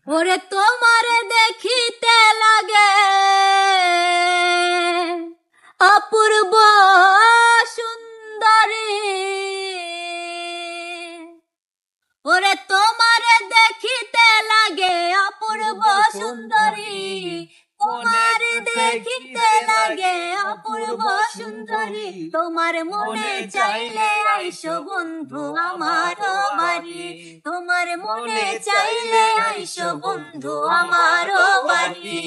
ওরে তোমারে দেখিতে লাগে অপূর্ব সুন্দরী, ওরে তোমারে দেখিতে লাগে অপূর্ব সুন্দরী, তোমার দেখিতে লাগে অপূর্ব সুন্দরী। তোমার মনে চাইলে আইসো বন্ধু আমার বাড়ি, তোমার মনে চাইলে আইসো বন্ধু আমার বাড়ি।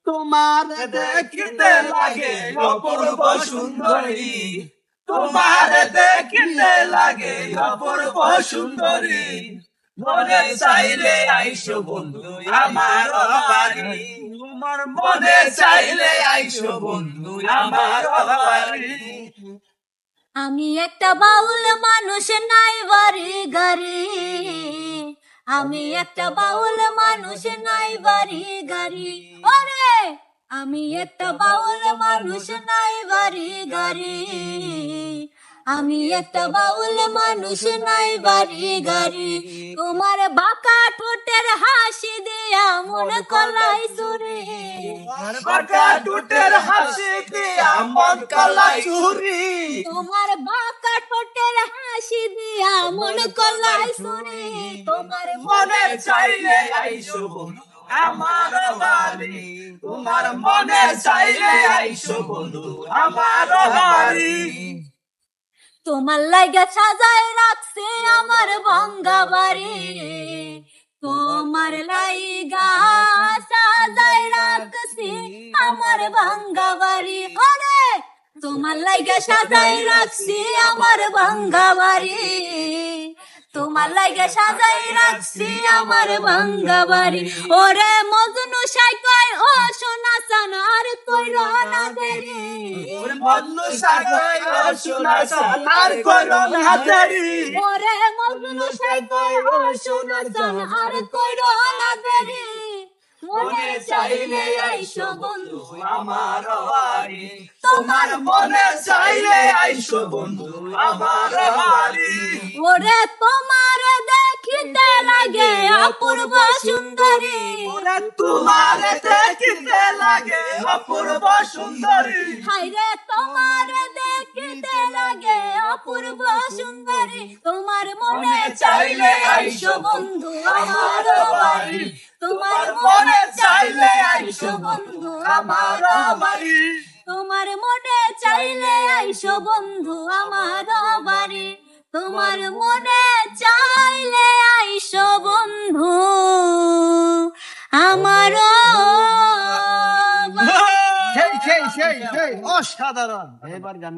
তোমার দেখিতে লাগে অপূর্ব সুন্দরী, তোমার দেখিতে লাগে অপূর্ব সুন্দরী। মনে চাইলে আইসো বন্ধু আমার বাড়ি, তোমার মনে চাইলে আইসো বন্ধু আমার বাড়ি। আমি একটা বাউল মানুষ, নাই বাড়ি গাড়ি, আমি একটা বাউল মানুষ, নাই বাড়ি গাড়ি। ওরে আমি একটা বাউল মানুষ, নাই বাড়ি গাড়ি, আমি একটা বাউল মানুষ, নাই বাড়ি গাড়ি। তোমার বাঁকা ঠোঁটের হাসি দিয়া মন কলাই চুরি, বাঁকা ঠোঁটের হাসি দিয়া মন কলাই চুরি, তোমার বাঁকা ঠোঁটের হাসি দিয়া মন কলাই চুরি। তোমার মনে চাইলে আইসো বন্ধু আমার বাড়ি, তোমার মনে চাইলে আইসো বন্ধু আমার বাড়ি। তোমার লাইগা সাজায় রাখছে আমার ভাঙ্গা বাড়ি, তোমার লাইগা সাজায় রাখছে আমার ভাঙ্গা বাড়ি। ওরে তোমার লাইগা সাজায় রাখছি আমার ভাঙ্গা বাড়ি, তোমার লাইগা সাজায় রাখছি আমার ভাঙ্গা বাড়ি। ওরে মজনু সাই কয় ও সোনা চান আর কইরো না দেরি, ওরে মজনু সাই কয় ও সোনা চান আর কইরো না দেরি, ওরে মজনু সাই কয় ও সোনা চান আর কইরো না দেরি। মনে চাইলে আইসো বন্ধু আমার বাড়ি, তোমার মনে চাইলে আইসো বন্ধু আমার বাড়ি। ওরে তোমার দেখিতে লাগে অপূর্ব সুন্দরী, ওরে তোমার দেখিতে লাগে অপূর্ব সুন্দরী, হায়রে তোমার দেখিতে লাগে অপূর্ব সুন্দরী। তোমার মনে চাইলে আইসো বন্ধু আমার বাড়ি, তোমার মনে চাইলে আইসো বন্ধু আমার বাড়ি, তোমার মনে চাইলে আইসো বন্ধু আমার বাড়ি, তোমার মনে চাইলে আইসো বন্ধু আমার বাড়ি। সেই অসাধারণ এবার গান।